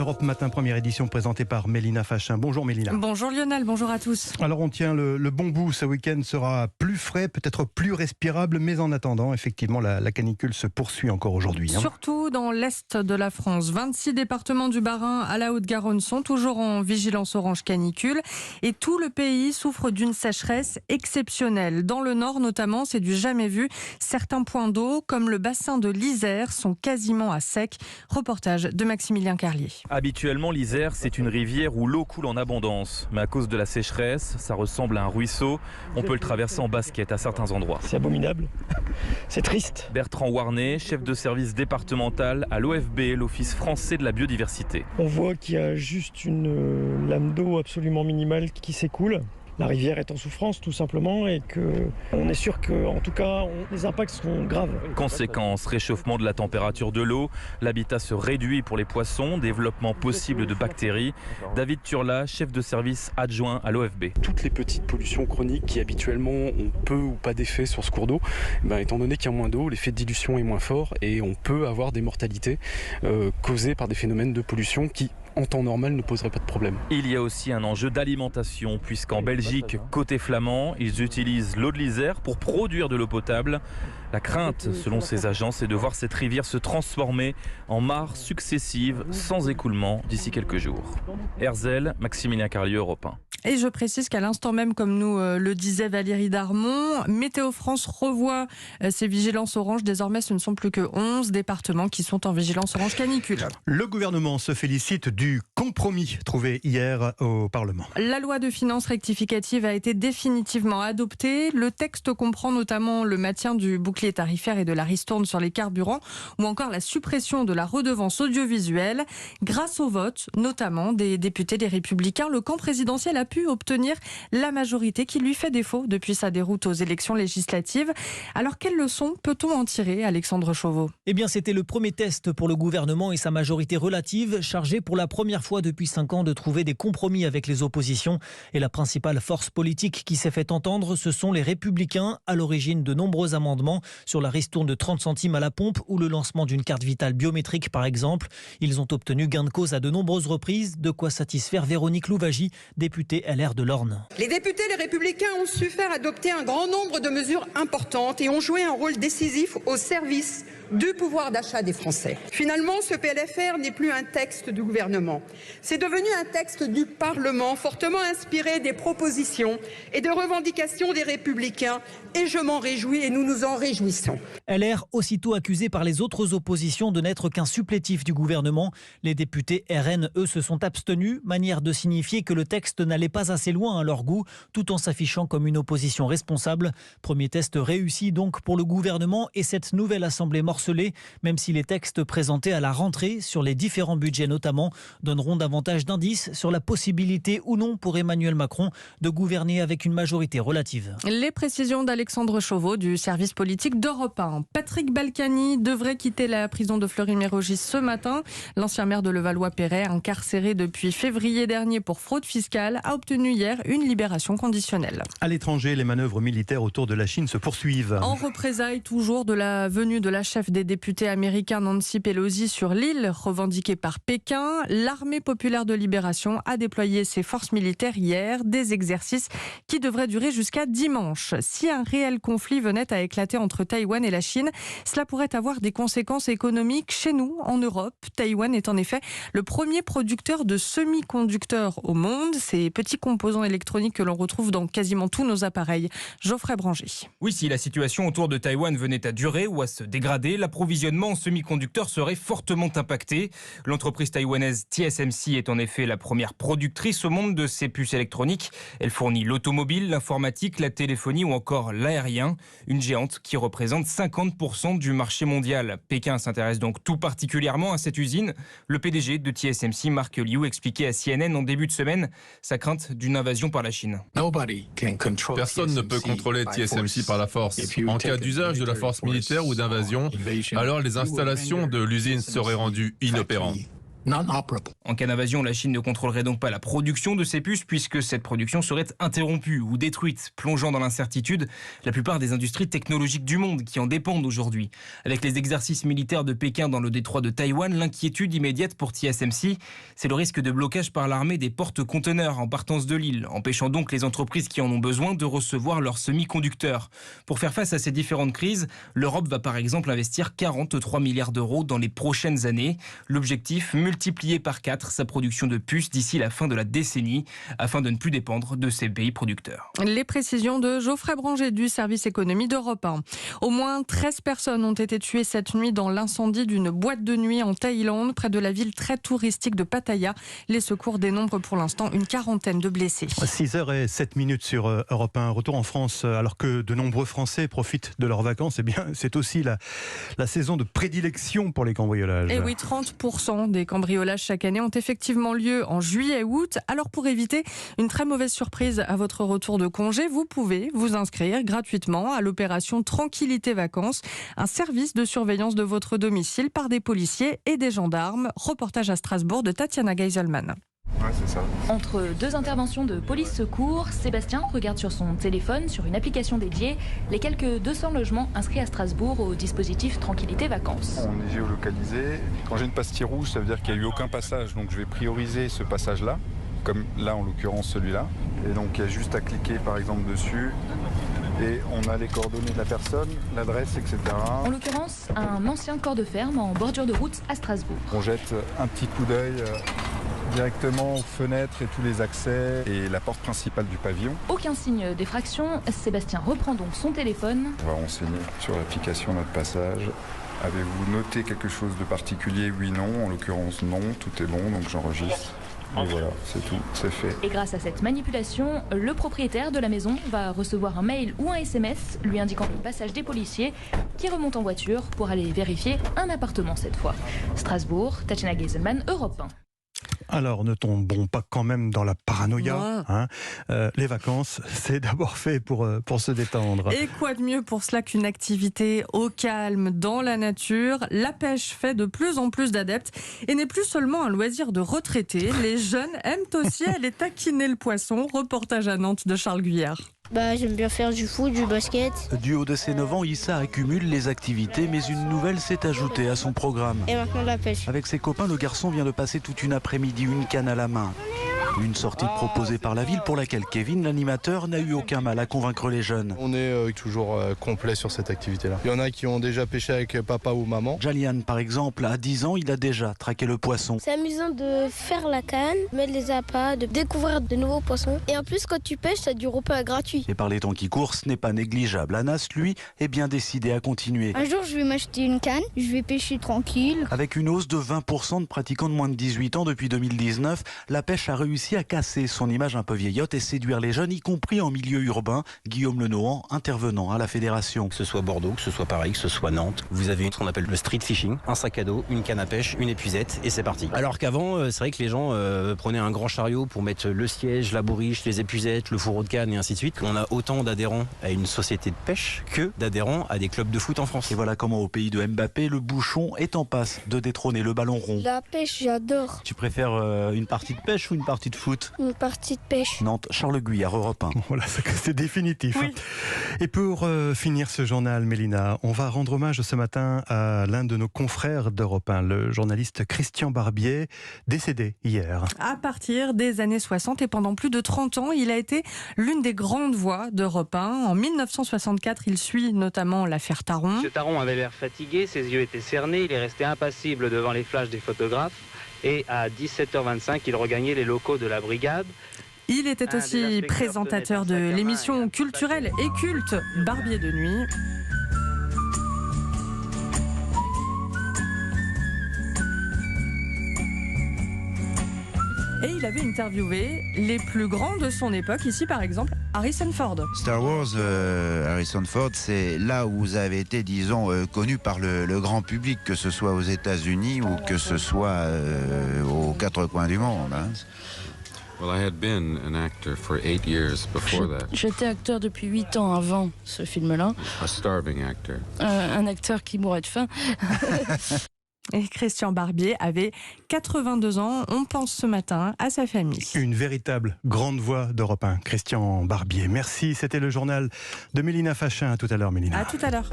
Europe Matin, première édition présentée par Mélina Fachin. Bonjour Mélina. Bonjour Lionel, bonjour à tous. Alors on tient le bon bout, ce week-end sera plus frais, peut-être plus respirable, mais en attendant, effectivement, la canicule se poursuit encore aujourd'hui. Surtout dans l'est de la France. 26 départements du Bas-Rhin à la Haute-Garonne sont toujours en vigilance orange canicule et tout le pays souffre d'une sécheresse exceptionnelle. Dans le nord notamment, c'est du jamais vu. Certains points d'eau, comme le bassin de l'Isère, sont quasiment à sec. Reportage de Maximilien Carlier. Habituellement, l'Isère, c'est une rivière où l'eau coule en abondance. Mais à cause de la sécheresse, ça ressemble à un ruisseau. On peut le traverser en basket à certains endroits. C'est abominable, c'est triste. Bertrand Warnet, chef de service départemental à l'OFB, l'Office français de la biodiversité. On voit qu'il y a juste une lame d'eau absolument minimale qui s'écoule. La rivière est en souffrance tout simplement et on est sûr que, en tout cas, les impacts seront graves. Conséquence, réchauffement de la température de l'eau, l'habitat se réduit pour les poissons, développement possible de bactéries. David Turla, chef de service adjoint à l'OFB. Toutes les petites pollutions chroniques qui habituellement ont peu ou pas d'effet sur ce cours d'eau, étant donné qu'il y a moins d'eau, l'effet de dilution est moins fort et on peut avoir des mortalités causées par des phénomènes de pollution qui, en temps normal, ne poserait pas de problème. Il y a aussi un enjeu d'alimentation, puisqu'en Belgique, côté flamand, ils utilisent l'eau de l'Isère pour produire de l'eau potable. La crainte, selon ces agents, c'est de voir cette rivière se transformer en mares successives sans écoulement d'ici quelques jours. Herzl, Maximilien Carlier, Europe 1. Et je précise qu'à l'instant même, comme nous le disait Valérie Darmon, Météo France revoit ses vigilances orange. Désormais, ce ne sont plus que 11 départements qui sont en vigilance orange canicule. Le gouvernement se félicite du compromis trouvé hier au Parlement. La loi de finances rectificative a été définitivement adoptée. Le texte comprend notamment le maintien du bouclier tarifaire et de la ristourne sur les carburants ou encore la suppression de la redevance audiovisuelle. Grâce au vote, notamment des députés des Républicains, le camp présidentiel a pu obtenir la majorité qui lui fait défaut depuis sa déroute aux élections législatives. Alors, quelles leçons peut-on en tirer, Alexandre Chauveau ? Eh bien, c'était le premier test pour le gouvernement et sa majorité relative, chargée pour la première fois depuis 5 ans de trouver des compromis avec les oppositions. Et la principale force politique qui s'est fait entendre, ce sont les Républicains, à l'origine de nombreux amendements sur la ristourne de 30 centimes à la pompe ou le lancement d'une carte vitale biométrique, par exemple. Ils ont obtenu gain de cause à de nombreuses reprises, de quoi satisfaire Véronique Louwagie, députée LR de l'Orne. Les députés Les Républicains ont su faire adopter un grand nombre de mesures importantes et ont joué un rôle décisif au service du pouvoir d'achat des Français. Finalement, ce PLFR n'est plus un texte du gouvernement. C'est devenu un texte du Parlement, fortement inspiré des propositions et de revendications des Républicains. Et je m'en réjouis et nous nous en réjouissons. LR, aussitôt accusé par les autres oppositions de n'être qu'un supplétif du gouvernement. Les députés RN, eux, se sont abstenus, manière de signifier que le texte n'allait pas assez loin à leur goût, tout en s'affichant comme une opposition responsable. Premier test réussi donc pour le gouvernement et cette nouvelle assemblée morcelée, même si les textes présentés à la rentrée, sur les différents budgets notamment, donneront davantage d'indices sur la possibilité ou non pour Emmanuel Macron de gouverner avec une majorité relative. Les précisions d'Alexandre Chauveau du service politique d'Europe 1. Patrick Balkany devrait quitter la prison de Fleury-Mérogis ce matin. L'ancien maire de Levallois-Perret, incarcéré depuis février dernier pour fraude fiscale, a obtenu hier une libération conditionnelle. À l'étranger, les manœuvres militaires autour de la Chine se poursuivent. En représailles toujours de la venue de la chef des députés américains Nancy Pelosi sur l'île revendiquée par Pékin, l'armée populaire de libération a déployé ses forces militaires hier, des exercices qui devraient durer jusqu'à dimanche. Si un réel conflit venait à éclater entre Taïwan et la Chine, cela pourrait avoir des conséquences économiques chez nous, en Europe. Taïwan est en effet le premier producteur de semi-conducteurs au monde, ces petits composants électroniques que l'on retrouve dans quasiment tous nos appareils. Geoffrey Branger. Oui, si la situation autour de Taïwan venait à durer ou à se dégrader, l'approvisionnement en semi-conducteurs serait fortement impacté. L'entreprise taïwanaise TSMC est en effet la première productrice au monde de ces puces électroniques. Elle fournit l'automobile, l'informatique, la téléphonie ou encore l'aérien. Une géante qui représente 50% du marché mondial. Pékin s'intéresse donc tout particulièrement à cette usine. Le PDG de TSMC, Mark Liu, expliquait à CNN en début de semaine sa crainte d'une invasion par la Chine. Personne ne peut contrôler TSMC par la force. En cas d'usage de la force militaire ou d'invasion, alors les installations de l'usine seraient rendues inopérantes. En cas d'invasion, la Chine ne contrôlerait donc pas la production de ces puces puisque cette production serait interrompue ou détruite, plongeant dans l'incertitude la plupart des industries technologiques du monde qui en dépendent aujourd'hui. Avec les exercices militaires de Pékin dans le détroit de Taïwan, l'inquiétude immédiate pour TSMC, c'est le risque de blocage par l'armée des porte-conteneurs en partance de l'île, empêchant donc les entreprises qui en ont besoin de recevoir leurs semi-conducteurs. Pour faire face à ces différentes crises, l'Europe va par exemple investir 43 milliards d'euros dans les prochaines années. L'objectif, multiplier par 4 sa production de puces d'ici la fin de la décennie, afin de ne plus dépendre de ces pays producteurs. Les précisions de Geoffrey Branger du service économie d'Europe 1. Au moins 13 personnes ont été tuées cette nuit dans l'incendie d'une boîte de nuit en Thaïlande, près de la ville très touristique de Pattaya. Les secours dénombrent pour l'instant une quarantaine de blessés. 6h07 sur Europe 1. Retour en France, alors que de nombreux Français profitent de leurs vacances. Eh bien, c'est aussi la saison de prédilection pour les cambriolages. Et oui, 30% des cambriolages chaque année ont effectivement lieu en juillet-août. Alors pour éviter une très mauvaise surprise à votre retour de congé, vous pouvez vous inscrire gratuitement à l'opération Tranquillité Vacances, un service de surveillance de votre domicile par des policiers et des gendarmes. Reportage à Strasbourg de Tatiana Geiselman. Ouais, c'est ça. Entre deux interventions de police-secours, Sébastien regarde sur son téléphone, sur une application dédiée, les quelques 200 logements inscrits à Strasbourg au dispositif Tranquillité Vacances. On est géolocalisé. Quand j'ai une pastille rouge, ça veut dire qu'il n'y a eu aucun passage. Donc je vais prioriser ce passage-là, comme là en l'occurrence celui-là. Et donc il y a juste à cliquer par exemple dessus. Et on a les coordonnées de la personne, l'adresse, etc. En l'occurrence, un ancien corps de ferme en bordure de route à Strasbourg. On jette un petit coup d'œil directement aux fenêtres et tous les accès et la porte principale du pavillon. Aucun signe d'effraction, Sébastien reprend donc son téléphone. On va renseigner sur l'application notre passage. Avez-vous noté quelque chose de particulier? Oui, non. En l'occurrence, non. Tout est bon, donc j'enregistre. Et voilà, c'est tout, c'est fait. Et grâce à cette manipulation, le propriétaire de la maison va recevoir un mail ou un SMS lui indiquant le passage des policiers qui remontent en voiture pour aller vérifier un appartement cette fois. Strasbourg, Tatiana Geiselman, Europe 1. Alors, ne tombons pas quand même dans la paranoïa. Hein. Les vacances, c'est d'abord fait pour se détendre. Et quoi de mieux pour cela qu'une activité au calme, dans la nature? La pêche fait de plus en plus d'adeptes et n'est plus seulement un loisir de retraités. Les jeunes aiment aussi aller taquiner le poisson. Reportage à Nantes de Charles Guyard. J'aime bien faire du foot, du basket. Du haut de ses 9 ans, Issa accumule les activités, mais une nouvelle s'est ajoutée à son programme. Et maintenant la pêche. Avec ses copains, le garçon vient de passer toute une après-midi, une canne à la main. Une sortie proposée par la ville pour laquelle Kevin, l'animateur, n'a eu aucun mal à convaincre les jeunes. On est toujours complet sur cette activité-là. Il y en a qui ont déjà pêché avec papa ou maman. Jalian, par exemple, à 10 ans, il a déjà traqué le poisson. C'est amusant de faire la canne, mettre les appâts, de découvrir de nouveaux poissons. Et en plus, quand tu pêches, ça a du repas gratuit. Et par les temps qui courent, ce n'est pas négligeable. Anas, lui, est bien décidé à continuer. Un jour, je vais m'acheter une canne, je vais pêcher tranquille. Avec une hausse de 20% de pratiquants de moins de 18 ans depuis 2019, la pêche a réussi à casser son image un peu vieillotte et séduire les jeunes, y compris en milieu urbain. Guillaume Lenohan, intervenant à la fédération. Que ce soit Bordeaux, que ce soit Paris, que ce soit Nantes, vous avez ce qu'on appelle le street fishing, un sac à dos, une canne à pêche, une épuisette et c'est parti. Alors qu'avant, c'est vrai que les gens prenaient un grand chariot pour mettre le siège, la bourriche, les épuisettes, le fourreau de canne et ainsi de suite. On a autant d'adhérents à une société de pêche que d'adhérents à des clubs de foot en France. Et voilà comment au pays de Mbappé, le bouchon est en passe de détrôner le ballon rond. La pêche, j'adore. Tu préfères une partie de pêche ou une partie de foot? Une partie de pêche. Nantes, Charles Guyard, Europe 1. Voilà, c'est définitif. Oui. Et pour finir ce journal, Mélina, on va rendre hommage ce matin à l'un de nos confrères d'Europe 1, le journaliste Christian Barbier, décédé hier. À partir des années 60 et pendant plus de 30 ans, il a été l'une des grandes voix d'Europe 1. En 1964, il suit notamment l'affaire Taron. M. Taron avait l'air fatigué, ses yeux étaient cernés, il est resté impassible devant les flashs des photographes. Et à 17h25, il regagnait les locaux de la brigade. Il était aussi présentateur de l'émission culturelle et culte Barbier de nuit. Et il avait interviewé les plus grands de son époque, ici par exemple Harrison Ford. Star Wars, Harrison Ford, c'est là où vous avez été, disons, connu par le grand public, que ce soit aux États-Unis ou que ce soit aux quatre coins du monde. Hein. J'étais acteur depuis 8 ans avant ce film-là. Un acteur qui mourait de faim. Et Christian Barbier avait 82 ans. On pense ce matin à sa famille. Une véritable grande voix d'Europe 1, Christian Barbier. Merci, c'était le journal de Mélina Fachin. À tout à l'heure, Mélina. À tout à l'heure.